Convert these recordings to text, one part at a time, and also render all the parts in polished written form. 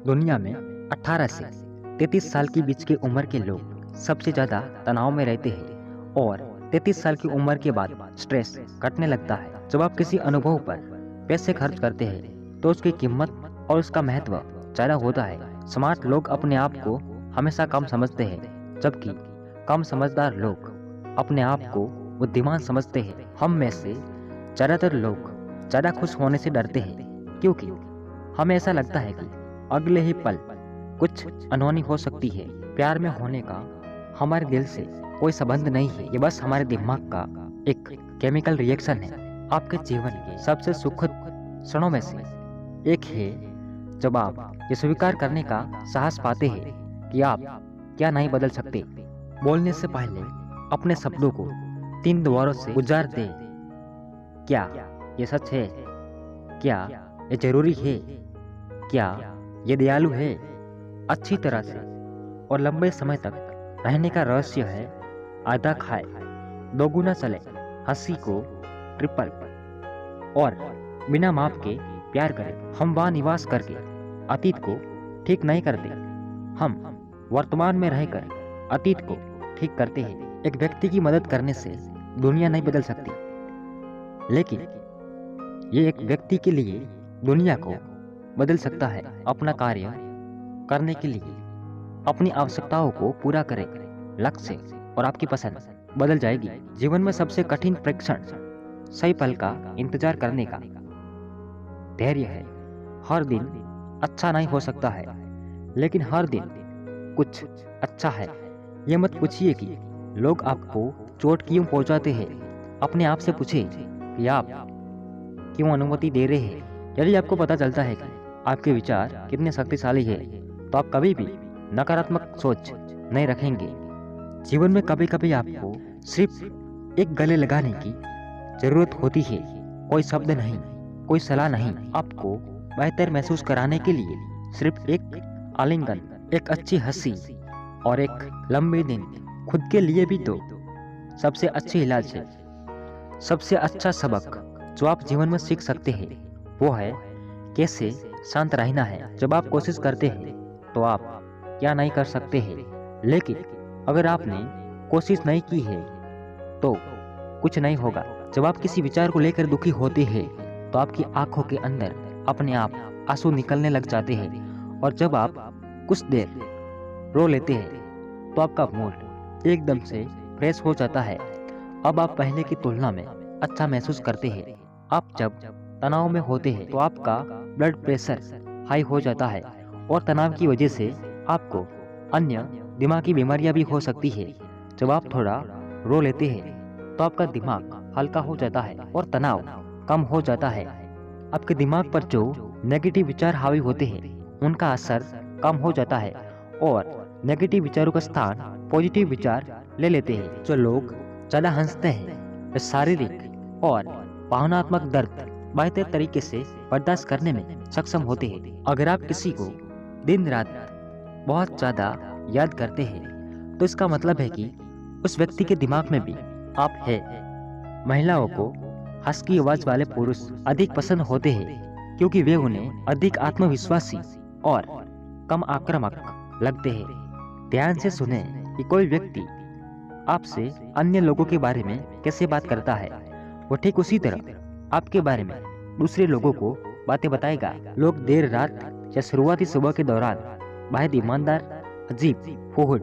दुनिया में 18 से 33 साल के बीच की उम्र के लोग सबसे ज़्यादा तनाव में रहते हैं और 33 साल की उम्र के बाद स्ट्रेस घटने लगता है। जब आप किसी अनुभव पर पैसे खर्च करते हैं तो उसकी कीमत और उसका महत्व ज़्यादा होता है। स्मार्ट लोग अपने आप को हमेशा कम समझते हैं, जबकि कम समझदार लोग अपने आप को बुद्धिमान समझते हैं। हम में से ज़्यादातर लोग ज़्यादा खुश होने से डरते हैं, क्योंकि हमें ऐसा लगता है कि अगले ही पल कुछ अनहोनी हो सकती है। प्यार में होने का हमारे दिल से कोई संबंध नहीं है, ये बस हमारे दिमाग का एक केमिकल रिएक्शन है। आपके जीवन के सबसे सुखद क्षणों में से एक है जब आप ये स्वीकार करने का साहस पाते हैं कि आप क्या नहीं बदल सकते। बोलने से पहले अपने शब्दों को 3 दोबारों से गुजार दें। क्या ये सच है? क्या ये जरूरी है? क्या ये दयालु है? अच्छी तरह से और लंबे समय तक रहने का रहस्य है आधा खाए, दोगुना चले, हंसी को ट्रिपल और बिना माप के प्यार करें। हम वहाँ निवास करके अतीत को ठीक नहीं करते, हम वर्तमान में रहकर अतीत को ठीक करते हैं। एक व्यक्ति की मदद करने से दुनिया नहीं बदल सकती, लेकिन ये एक व्यक्ति के लिए दुनिया को बदल सकता है। अपना कार्य करने के लिए अपनी आवश्यकताओं को पूरा करें, लक्ष्य और आपकी पसंद बदल जाएगी। जीवन में सबसे कठिन परीक्षण सही पल का इंतजार करने का धैर्य है। हर दिन अच्छा नहीं हो सकता है, लेकिन हर दिन कुछ अच्छा है। ये मत पूछिए कि लोग आपको चोट क्यों पहुंचाते हैं। अपने आप से पूछें कि आप क्यों अनुमति दे रहे हैं। यदि आपको पता चलता है कि आपके विचार कितने शक्तिशाली है, तो आप कभी भी नकारात्मक सोच नहीं रखेंगे। जीवन में कभी कभी आपको सिर्फ एक गले लगाने की जरूरत होती है, कोई शब्द नहीं, कोई सलाह नहीं। आपको बेहतर महसूस कराने के लिए सिर्फ एक आलिंगन, एक अच्छी हंसी और एक लंबे दिन खुद के लिए भी दो सबसे अच्छे इलाज है। सबसे अच्छा सबक जो आप जीवन में सीख सकते हैं वो है कैसे शांत रहना है। जब आप कोशिश करते हैं तो आप क्या नहीं कर सकते हैं, लेकिन अगर आपने कोशिश नहीं की है तो कुछ नहीं होगा। जब आप किसी विचार को लेकर दुखी होते हैं तो आपकी आंखों के अंदर अपने आप आंसू निकलने लग जाते हैं, और जब आप कुछ देर रो लेते हैं तो आपका मूड एकदम से फ्रेश हो जाता है। अब आप पहले की तुलना में अच्छा महसूस करते हैं। आप जब तनाव में होते हैं तो आपका ब्लड प्रेशर हाई हो जाता है, और तनाव की वजह से आपको अन्य दिमागी बीमारियां भी हो सकती है। जब आप थोड़ा रो लेते हैं तो आपका दिमाग हल्का हो जाता है और तनाव कम हो जाता है। आपके दिमाग पर जो नेगेटिव विचार हावी होते हैं उनका असर कम हो जाता है, और नेगेटिव विचारों का स्थान पॉजिटिव विचार ले लेते हैं। जो लोग ज़्यादा हंसते हैं वे शारीरिक और भावनात्मक दर्द बेहतर तरीके से बर्दाश्त करने में सक्षम होते हैं। अगर आप किसी को दिन रात बहुत ज़्यादा याद करते हैं तो इसका मतलब है कि उस व्यक्ति के दिमाग में भी आप है। महिलाओं को हस्की आवाज वाले पुरुष अधिक पसंद होते हैं, क्योंकि वे उन्हें अधिक आत्मविश्वासी और कम आक्रामक लगते हैं। ध्यान से सुने कि कोई व्यक्ति आपसे अन्य लोगों के बारे में कैसे बात करता है, वो ठीक उसी तरह आपके बारे में दूसरे लोगों को बातें बताएगा। लोग देर रात या शुरुआती सुबह के दौरान बेहद ईमानदार, अजीब, फूहड़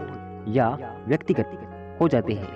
या व्यक्तिगत हो जाते हैं।